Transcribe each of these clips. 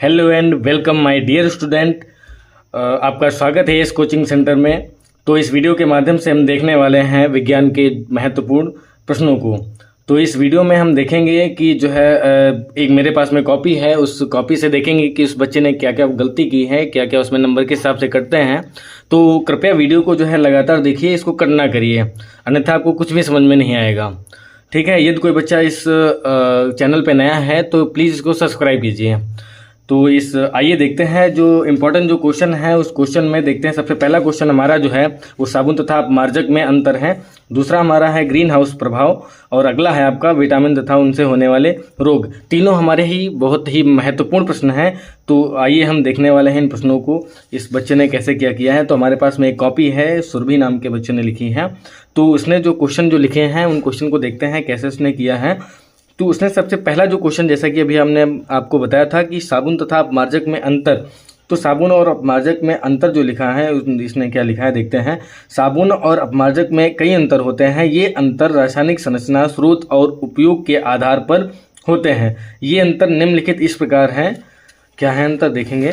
Hello and welcome my dear student. आपका स्वागत है इस कोचिंग सेंटर में। तो इस वीडियो के माध्यम से हम देखने वाले हैं विज्ञान के महत्वपूर्ण प्रश्नों को। तो इस वीडियो में हम देखेंगे कि जो है एक मेरे पास में कॉपी है, उस कॉपी से देखेंगे कि उस बच्चे ने क्या क्या गलती की है, क्या क्या उसमें नंबर के हिसाब से कटते हैं। तो कृपया वीडियो को जो है लगातार देखिए, इसको कट ना करिए, अन्यथा आपको कुछ भी समझ में नहीं आएगा। ठीक है, यदि कोई बच्चा इस चैनल पे नया है तो प्लीज़ इसको सब्सक्राइब कीजिए। तो आइए देखते हैं जो इम्पोर्टेंट जो क्वेश्चन है उस क्वेश्चन में देखते हैं। सबसे पहला क्वेश्चन हमारा जो है वो साबुन तथा अपमार्जक में अंतर है। दूसरा हमारा है ग्रीन हाउस प्रभाव, और अगला है आपका विटामिन तथा उनसे होने वाले रोग। तीनों हमारे ही बहुत ही महत्वपूर्ण प्रश्न हैं। तो आइए हम देखने वाले हैं इन प्रश्नों को, इस बच्चे ने कैसे क्या किया है। तो हमारे पास में एक कॉपी है, सुरभि नाम के बच्चे ने लिखी है। तो उसने जो क्वेश्चन जो लिखे हैं उन क्वेश्चन को देखते हैं कैसे उसने किया है। तो उसने सबसे पहला जो क्वेश्चन, जैसा कि अभी हमने आपको बताया था कि साबुन तथा अपमार्जक में अंतर, तो साबुन और अपमार्जक में अंतर जो लिखा है इसने क्या लिखा है देखते हैं। साबुन और अपमार्जक में कई अंतर होते हैं। ये अंतर रासायनिक संरचना, स्रोत और उपयोग के आधार पर होते हैं। ये अंतर निम्नलिखित इस प्रकार हैं। क्या है अंतर देखेंगे।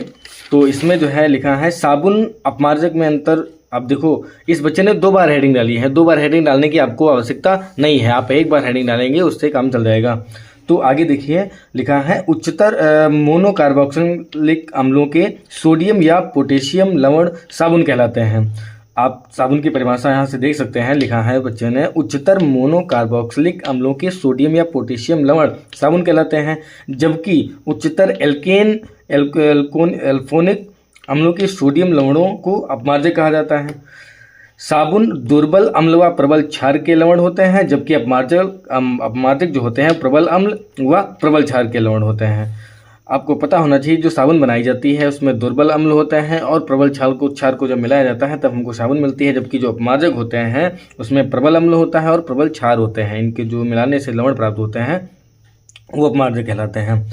तो इसमें जो है लिखा है साबुन अपमार्जक में अंतर। अब देखो, इस बच्चे ने 2 बार हेडिंग डाली है। 2 बार हेडिंग डालने की आपको आवश्यकता नहीं है, आप 1 बार हेडिंग डालेंगे उससे काम चल जाएगा। तो आगे देखिए लिखा है उच्चतर मोनोकार्बोक्सिलिक अम्लों के सोडियम या पोटेशियम लवण साबुन कहलाते हैं। आप साबुन की परिभाषा यहाँ से देख सकते हैं, लिखा है बच्चे ने उच्चतर मोनोकार्बोक्सिलिक अम्लों के सोडियम या पोटेशियम लवण साबुन कहलाते हैं, जबकि उच्चतर एल्फोनिक अम्लों के सोडियम लवणों को अपमार्जक कहा जाता है। साबुन दुर्बल अम्ल व प्रबल क्षार के लवण होते हैं, जबकि अपमार्जक जो होते हैं प्रबल अम्ल व प्रबल क्षार के लवण होते हैं। आपको पता होना चाहिए जो साबुन बनाई जाती है उसमें दुर्बल अम्ल होते हैं और प्रबल क्षार को जब मिलाया जाता है तब हमको साबुन मिलती है, जबकि जो अपमार्जक होते हैं उसमें प्रबल अम्ल होता है और प्रबल क्षार होते हैं। इनके जो मिलाने से लवण प्राप्त होते हैं वो अपमार्जक कहलाते हैं।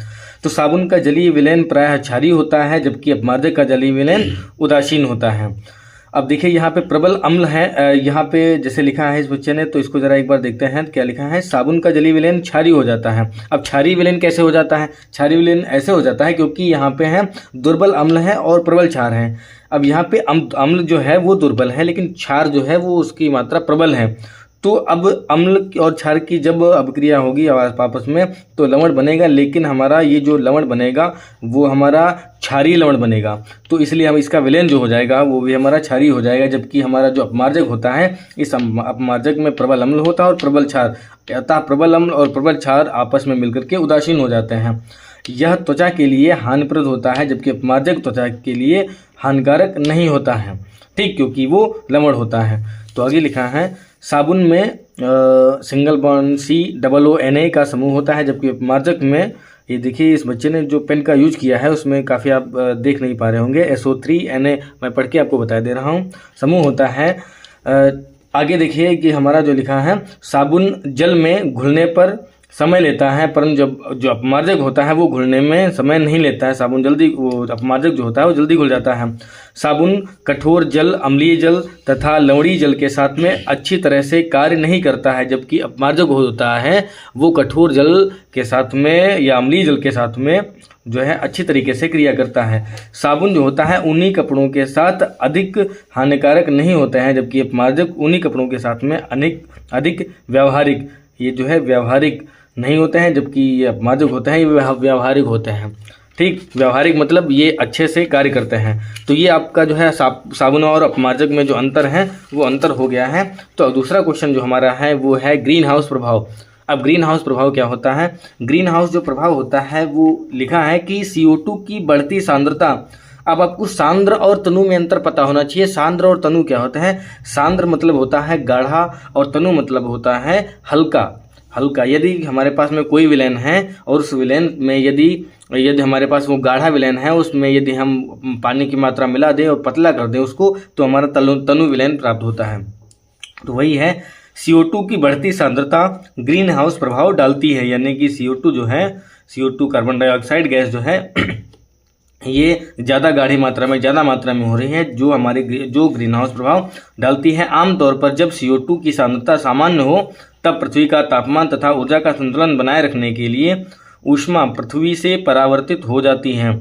तो साबुन का जलीय विलयन प्रायः क्षारीय होता है, जबकि अपमार्जक का जलीय विलयन उदासीन होता है। अब देखिए यहाँ पे प्रबल अम्ल है, यहाँ पे जैसे लिखा है इस बच्चे ने, तो इसको जरा एक बार देखते हैं क्या लिखा है। साबुन का जलीय विलयन क्षारीय हो जाता है। अब क्षारीय विलयन कैसे हो जाता है? क्षारीय विलयन ऐसे हो जाता है क्योंकि यहाँ पे है दुर्बल अम्ल है और प्रबल क्षार है। अब यहाँ पे अम्ल जो है वो दुर्बल है, लेकिन क्षार जो है वो उसकी मात्रा प्रबल है। तो अब अम्ल और क्षार की जब अभिक्रिया होगी आपस में तो लवण बनेगा, लेकिन हमारा ये जो लवण बनेगा वो हमारा क्षारीय लवण बनेगा। तो इसलिए हम इसका विलयन जो हो जाएगा वो भी हमारा क्षारीय हो जाएगा, जबकि हमारा जो अपमार्जक होता है इस अपमार्जक में प्रबल अम्ल होता है और प्रबल क्षार, अतः प्रबल अम्ल और प्रबल क्षार आपस में मिलकर के उदासीन हो जाते हैं। यह त्वचा के लिए हानिप्रद होता है, जबकि अपमार्जक त्वचा के लिए हानिकारक नहीं होता है, ठीक, क्योंकि वो लवण होता है। तो आगे लिखा है साबुन में सिंगल बॉन्ड COONA का समूह होता है, जबकि अपमार्जक में, ये देखिए इस बच्चे ने जो पेन का यूज किया है उसमें काफ़ी आप देख नहीं पा रहे होंगे, SO3Na, मैं पढ़ के आपको बता दे रहा हूँ, समूह होता है। आगे देखिए कि हमारा जो लिखा है साबुन जल में घुलने पर समय लेता है, परंतु जब जो अपमार्जक होता है वो घुलने में समय नहीं लेता है। साबुन जल्दी, वो अपमार्जक जो होता है वो जल्दी घुल जाता है। साबुन कठोर जल, अम्लीय जल तथा लवणीय जल के साथ में अच्छी तरह से कार्य नहीं करता है, जबकि अपमार्जक होता है वो कठोर जल के साथ में या अम्लीय जल के साथ में जो है अच्छी तरीके से क्रिया करता है। साबुन जो होता है ऊनी कपड़ों के साथ अधिक हानिकारक नहीं होते हैं, जबकि अपमार्जक ऊनी कपड़ों के साथ में अधिक व्यावहारिक, ये जो है व्यावहारिक नहीं होते हैं, जबकि ये अपमार्जक होते हैं ये व्यावहारिक होते हैं, ठीक। व्यावहारिक मतलब ये अच्छे से कार्य करते हैं। तो ये आपका जो है साबुन और अपमार्जक में जो अंतर है वो अंतर हो गया है। तो दूसरा क्वेश्चन जो हमारा है वो है ग्रीन हाउस प्रभाव। अब ग्रीन हाउस प्रभाव क्या होता है? ग्रीन हाउस जो प्रभाव होता है वो लिखा है कि CO2 की बढ़ती सांद्रता। अब आपको सांद्र और तनु में अंतर पता होना चाहिए। सांद्र और तनु क्या होता है? सांद्र मतलब होता है गाढ़ा और तनु मतलब होता है हल्का। यदि हमारे पास में कोई विलयन है और उस विलयन में यदि हमारे पास वो गाढ़ा विलयन है, उसमें यदि हम पानी की मात्रा मिला दें और पतला कर दें उसको, तो हमारा तनु विलयन प्राप्त होता है। तो वही है CO2 की बढ़ती सांद्रता ग्रीन हाउस प्रभाव डालती है, यानी कि CO2 जो है, CO2 कार्बन डाइऑक्साइड गैस जो है ये ज़्यादा गाढ़ी मात्रा में, ज़्यादा मात्रा में हो रही है, जो ग्रीन हाउस प्रभाव डालती है। आमतौर पर जब CO2 की सांद्रता सामान्य हो तब पृथ्वी का तापमान तथा ऊर्जा का संतुलन बनाए रखने के लिए ऊष्मा पृथ्वी से परावर्तित हो जाती है।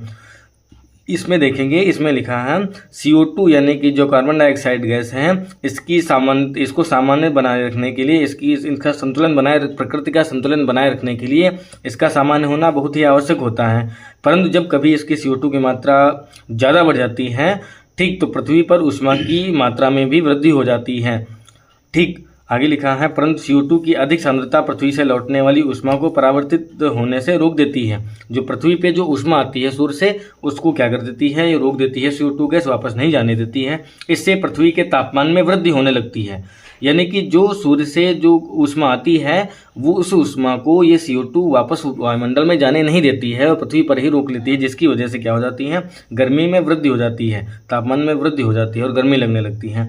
इसमें देखेंगे, इसमें लिखा है CO2 यानी कि जो कार्बन डाइऑक्साइड गैस है, इसको सामान्य बनाए रखने के लिए, इसका संतुलन प्रकृति का संतुलन बनाए रखने के लिए इसका सामान्य होना बहुत ही आवश्यक होता है। परंतु जब कभी इसकी CO2 की मात्रा ज़्यादा बढ़ जाती है, ठीक, तो पृथ्वी पर ऊष्मा की मात्रा में भी वृद्धि हो जाती है। ठीक, आगे लिखा है, परंतु CO2 की अधिक सांद्रता पृथ्वी से लौटने वाली ऊष्मा को परावर्तित होने से रोक देती है। जो पृथ्वी पे जो ऊष्मा आती है सूर्य से, उसको क्या कर देती है, ये रोक देती है। CO2 गैस वापस नहीं जाने देती है। इससे पृथ्वी के तापमान में वृद्धि होने लगती है। यानी कि जो सूर्य से जो ऊष्मा आती है, वो उस ऊष्मा को ये CO2 वापस वायुमंडल में जाने नहीं देती है और पृथ्वी पर ही रोक लेती है, जिसकी वजह से क्या हो जाती है, गर्मी में वृद्धि हो जाती है, तापमान में वृद्धि हो जाती है और गर्मी लगने लगती है।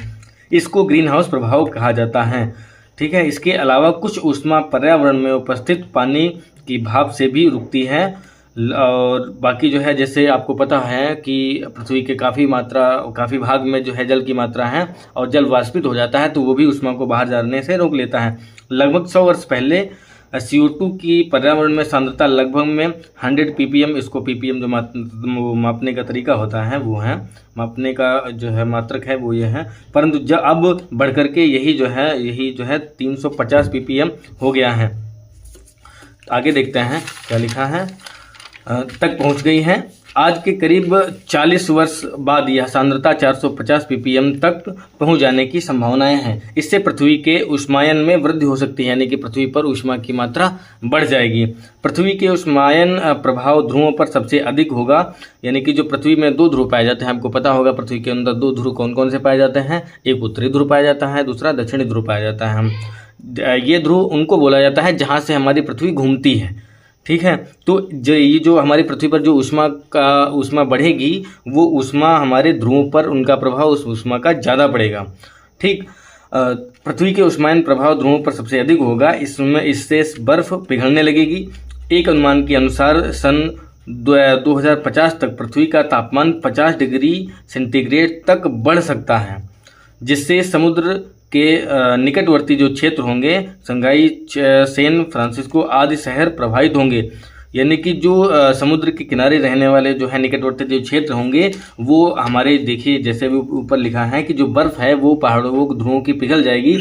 इसको ग्रीन हाउस प्रभाव कहा जाता है। ठीक है, इसके अलावा कुछ ऊष्मा पर्यावरण में उपस्थित पानी की भाप से भी रुकती है। और बाकी जो है, जैसे आपको पता है कि पृथ्वी के काफ़ी भाग में जो है जल की मात्रा है और जल वाष्पित हो जाता है, तो वो भी ऊष्मा को बाहर जाने से रोक लेता है। लगभग 100 वर्ष पहले CO2 की पर्यावरण में सांद्रता लगभग में 100 ppm, इसको ppm जो मापने का तरीका होता है वो है, मापने का जो है मात्रक है वो ये है। परंतु जब अब बढ़ करके यही जो है 350 ppm हो गया है। आगे देखते हैं क्या लिखा है, तक पहुंच गई है। आज के करीब 40 वर्ष बाद यह सांद्रता 450 ppm तक पहुंच जाने की संभावनाएं हैं। इससे पृथ्वी के ऊष्मायन में वृद्धि हो सकती है, यानी कि पृथ्वी पर ऊष्मा की मात्रा बढ़ जाएगी। पृथ्वी के ऊष्मायन प्रभाव ध्रुवों पर सबसे अधिक होगा। यानी कि जो पृथ्वी में 2 ध्रुव पाए जाते हैं, आपको पता होगा पृथ्वी के अंदर 2 ध्रुव कौन कौन से पाए जाते हैं, एक उत्तरी ध्रुव पाया जाता है, दूसरा दक्षिणी ध्रुव पाया जाता है। ये ध्रुव उनको बोला जाता है जहाँ से हमारी पृथ्वी घूमती है। ठीक है, तो ये जो हमारी पृथ्वी पर जो ऊष्मा बढ़ेगी, वो ऊष्मा हमारे ध्रुवों पर उनका प्रभाव उस ऊष्मा का ज़्यादा पड़ेगा। ठीक, पृथ्वी के ऊष्मायन प्रभाव ध्रुवों पर सबसे अधिक होगा। इससे बर्फ पिघलने लगेगी। एक अनुमान के अनुसार सन 2050 तक पृथ्वी का तापमान 50 डिग्री सेंटीग्रेड तक बढ़ सकता है, जिससे समुद्र के निकटवर्ती जो क्षेत्र होंगे, शंघाई, सैन फ्रांसिस्को आदि शहर प्रभावित होंगे। यानी कि जो समुद्र के किनारे रहने वाले जो है निकटवर्ती जो क्षेत्र होंगे, वो हमारे, देखिए जैसे भी ऊपर लिखा है कि जो बर्फ़ है वो पहाड़ों ध्रुवों की पिघल जाएगी,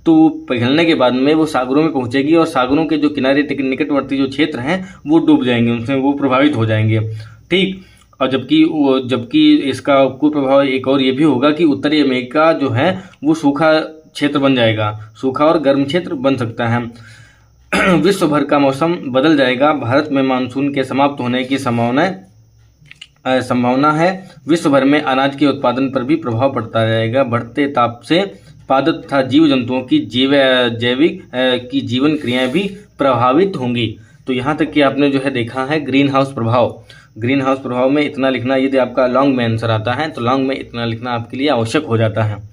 तो पिघलने के बाद में वो सागरों में पहुंचेगी और सागरों के जो किनारे निकटवर्ती जो क्षेत्र हैं वो डूब जाएंगे, उनसे वो प्रभावित हो जाएंगे। ठीक, और जबकि इसका कुप्रभाव एक और ये भी होगा कि उत्तरी अमेरिका जो है वो सूखा क्षेत्र बन जाएगा, सूखा और गर्म क्षेत्र बन सकता है। विश्व भर का मौसम बदल जाएगा। भारत में मानसून के समाप्त होने की संभावना है। विश्व भर में अनाज के उत्पादन पर भी प्रभाव पड़ता रहेगा। बढ़ते ताप से पादप तथा जीव जंतुओं की जीवन क्रियाएं भी प्रभावित होंगी। तो यहाँ तक कि आपने जो है देखा है ग्रीन हाउस प्रभाव में इतना लिखना, यदि आपका लॉन्ग में आंसर आता है तो लॉन्ग में इतना लिखना आपके लिए आवश्यक हो जाता है।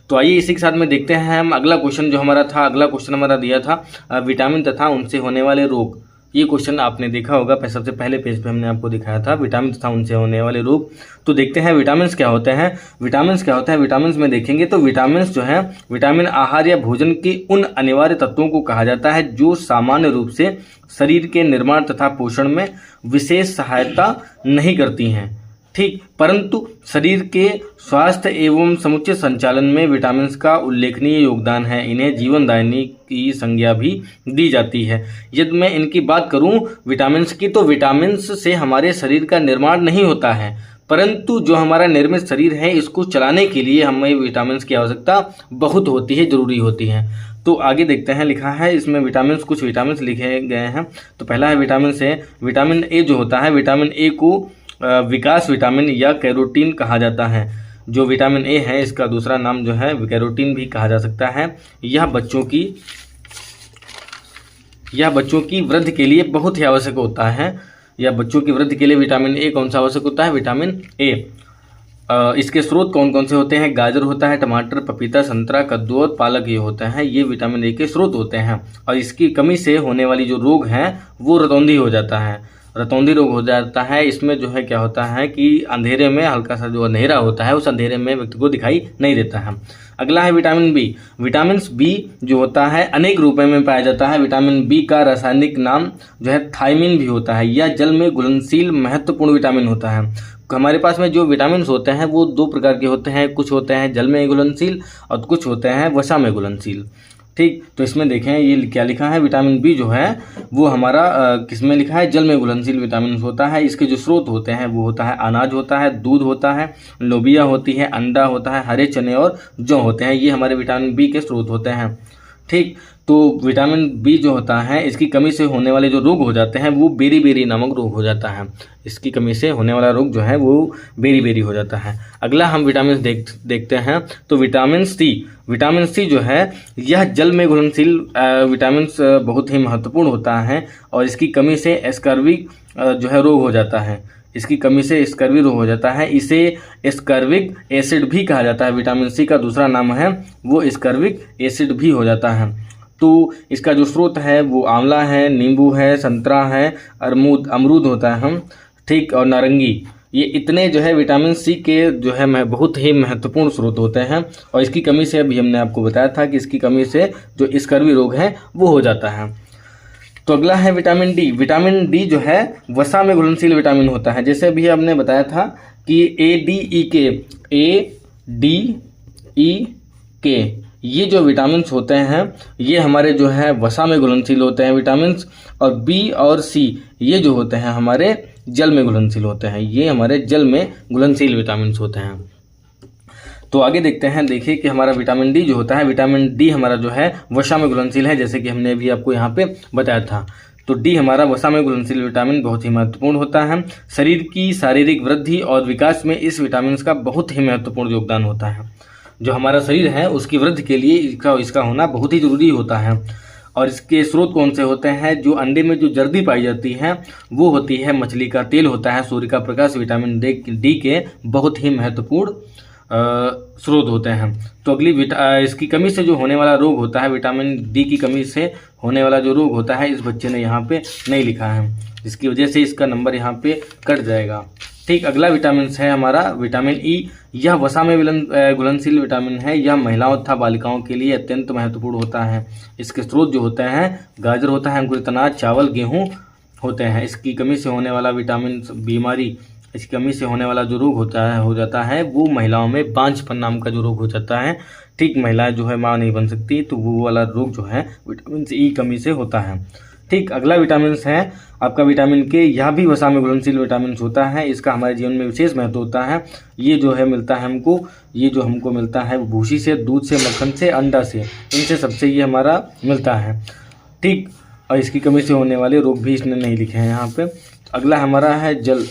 तो आइए इसी के साथ में देखते हैं हम अगला क्वेश्चन जो हमारा था। अगला क्वेश्चन हमारा दिया था विटामिन तथा उनसे होने वाले रोग। ये क्वेश्चन आपने देखा होगा, सबसे पहले पेज पे हमने आपको दिखाया था विटामिन तथा उनसे होने वाले रोग। तो देखते हैं विटामिन्स क्या होते हैं। विटामिन्स में देखेंगे तो विटामिन्स जो है, विटामिन आहार या भोजन के उन अनिवार्य तत्वों को कहा जाता है जो सामान्य रूप से शरीर के निर्माण तथा पोषण में विशेष सहायता नहीं करती हैं। ठीक, परंतु शरीर के स्वास्थ्य एवं समुचित संचालन में विटामिन्स का उल्लेखनीय योगदान है। इन्हें जीवनदायिनी की संज्ञा भी दी जाती है। यदि मैं इनकी बात करूं विटामिन्स की, तो विटामिन्स से हमारे शरीर का निर्माण नहीं होता है, परंतु जो हमारा निर्मित शरीर है इसको चलाने के लिए हमें विटामिन्स की आवश्यकता बहुत होती है, जरूरी होती है। तो आगे देखते हैं, लिखा है इसमें कुछ विटामिन्स लिखे गए हैं। तो पहला है विटामिन ए। विटामिन ए जो होता है, विटामिन ए को विकास विटामिन या कैरोटीन कहा जाता है। जो विटामिन ए है इसका दूसरा नाम जो है कैरोटीन भी कहा जा सकता है। यह बच्चों की वृद्धि के लिए बहुत ही आवश्यक होता है। या बच्चों की वृद्धि के लिए विटामिन ए कौन सा आवश्यक होता है, विटामिन ए। इसके स्रोत कौन कौन से होते हैं, गाजर होता है, टमाटर, पपीता, संतरा, कद्दू और पालक ये होते हैं, ये विटामिन ए के स्रोत होते हैं। और इसकी कमी से होने वाली जो रोग हैं वो रतौंधी हो जाता है, रतौंधी रोग हो जाता है। इसमें जो है क्या होता है कि अंधेरे में हल्का सा जो अंधेरा होता है उस अंधेरे में व्यक्ति को दिखाई नहीं देता है। अगला है विटामिन बी। विटामिन बी जो होता है अनेक रूपों में पाया जाता है। विटामिन बी का रासायनिक नाम जो है थायमिन भी होता है। यह जल में घुलनशील महत्वपूर्ण विटामिन होता है। हमारे पास में जो विटामिन होते हैं वो दो प्रकार के होते हैं, कुछ होते हैं जल में घुलनशील और कुछ होते हैं वसा में घुलनशील। ठीक, तो इसमें देखें ये क्या लिखा है, विटामिन बी जो है वो हमारा किस में लिखा है, जल में घुलनशील विटामिन होता है। इसके जो स्रोत होते हैं वो होता है अनाज होता है, दूध होता है, लोबिया होती है, अंडा होता है, हरे चने और जौ होते हैं, ये हमारे विटामिन बी के स्रोत होते हैं। ठीक, तो विटामिन बी जो होता है इसकी कमी से होने वाले जो रोग हो जाते हैं वो बेरी नामक रोग हो जाता है। इसकी कमी से होने वाला रोग जो है वो बेरी हो जाता है। अगला हम विटामिन देखते हैं तो विटामिन सी जो है यह जल में घुलनशील विटामिन बहुत ही महत्वपूर्ण होता है और इसकी कमी से स्कर्वी जो है रोग हो जाता है। इसकी कमी से स्कर्वी रोग हो जाता है, इसे स्कर्विक एसिड भी कहा जाता है। विटामिन सी का दूसरा नाम है वो स्कर्विक एसिड भी हो जाता है। तो इसका जो स्रोत है वो आंवला है, नींबू है, संतरा है, अमरूद होता है हम, ठीक, और नारंगी। ये इतने जो है विटामिन सी के जो है बहुत ही महत्वपूर्ण स्रोत होते हैं और इसकी कमी से अभी हमने आपको बताया था कि इसकी कमी से जो स्कर्वी रोग है वो हो जाता है। तो अगला है विटामिन डी। विटामिन डी जो है वसा में घुलनशील विटामिन होता है। जैसे अभी हमने बताया था कि ए डी ई के ये जो विटामिन होते हैं ये हमारे जो है वसा में घुलनशील होते हैं विटामिन, और बी और सी ये जो होते हैं हमारे जल में घुलनशील होते हैं, ये हमारे जल में घुलनशील विटामिन होते हैं। तो आगे देखते हैं, देखिए कि हमारा विटामिन डी जो होता है, विटामिन डी हमारा जो है वसा में घुलनशील है, जैसे कि हमने अभी आपको यहाँ पे बताया था। तो डी हमारा वसा में घुलनशील विटामिन बहुत ही महत्वपूर्ण होता है। शरीर की शारीरिक वृद्धि और विकास में इस विटामिन का बहुत ही महत्वपूर्ण योगदान होता है। जो हमारा शरीर है उसकी वृद्धि के लिए इसका होना बहुत ही जरूरी होता है। और इसके स्रोत कौन से होते हैं, जो अंडे में जो जर्दी पाई जाती है वो होती है मछली का तेल होता है, सूर्य का प्रकाश विटामिन डी के बहुत ही महत्वपूर्ण स्रोत होते हैं। तो अगली इसकी कमी से जो होने वाला रोग होता है, विटामिन डी की कमी से होने वाला जो रोग होता है इस बच्चे ने यहाँ पे नहीं लिखा है, जिसकी वजह से इसका नंबर यहाँ पे कट जाएगा। ठीक, अगला विटामिन है हमारा विटामिन ई। यह वसा में घुलनशील विटामिन है। यह महिलाओं तथा बालिकाओं के लिए अत्यंत महत्वपूर्ण होता है। इसके स्रोत जो होते हैं गाजर होता है, अंकुरित अनाज, चावल, गेहूँ होते हैं। इसकी कमी से होने वाला विटामिन बीमारी, इसकी कमी से होने वाला जो रोग हो जाता है वो महिलाओं में बांझपन नाम का जो रोग हो जाता है। ठीक, महिलाएं जो है माँ नहीं बन सकती, तो वो वाला रोग जो है विटामिन ई कमी से होता है। ठीक, अगला विटामिन है आपका विटामिन के। यह भी वसा में घुलनशील विटामिन होता है। इसका हमारे जीवन में विशेष महत्व होता है। ये जो है मिलता है हमको, ये जो हमको मिलता है भूसी से, दूध से, मक्खन से, अंडा से, इनसे सबसे ये हमारा मिलता है। ठीक, और इसकी कमी से होने वाले रोग भी इसने नहीं लिखे हैं यहाँ पे। अगला हमारा है जल।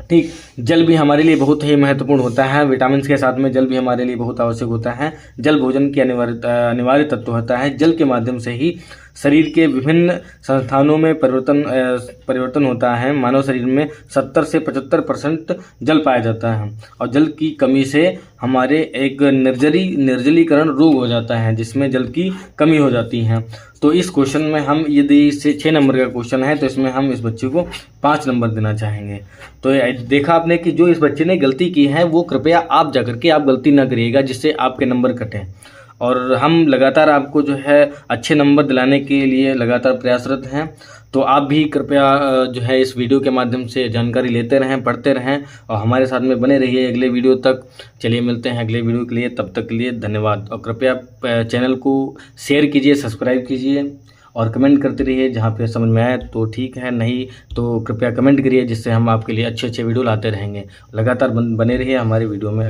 ठीक, जल भी हमारे लिए बहुत ही महत्वपूर्ण होता है। विटामिन के साथ में जल भी हमारे लिए बहुत आवश्यक होता है। जल भोजन की अनिवार्य तत्व होता है। जल के माध्यम से ही शरीर के विभिन्न संस्थानों में परिवर्तन होता है। मानव शरीर में 70 से 75% जल पाया जाता है और जल की कमी से हमारे एक निर्जलीकरण रोग हो जाता है, जिसमें जल की कमी हो जाती है। तो इस क्वेश्चन में हम, यदि इससे 6 नंबर का क्वेश्चन है तो इसमें हम इस बच्चे को 5 नंबर देना चाहेंगे। तो देखा आपने कि जो इस बच्चे ने गलती की है वो कृपया आप जाकर के आप गलती ना करिएगा, जिससे आपके नंबर कटें। और हम लगातार आपको जो है अच्छे नंबर दिलाने के लिए लगातार प्रयासरत हैं। तो आप भी कृपया जो है इस वीडियो के माध्यम से जानकारी लेते रहें, पढ़ते रहें और हमारे साथ में बने रहिए अगले वीडियो तक। चलिए मिलते हैं अगले वीडियो के लिए, तब तक के लिए धन्यवाद। और कृपया चैनल को शेयर कीजिए, सब्सक्राइब कीजिए और कमेंट करते रहिए। जहाँ पे समझ में आए तो ठीक है, नहीं तो कृपया कमेंट करिए, जिससे हम आपके लिए अच्छे वीडियो लाते रहेंगे। लगातार बने रहिए हमारे वीडियो में।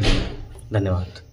धन्यवाद।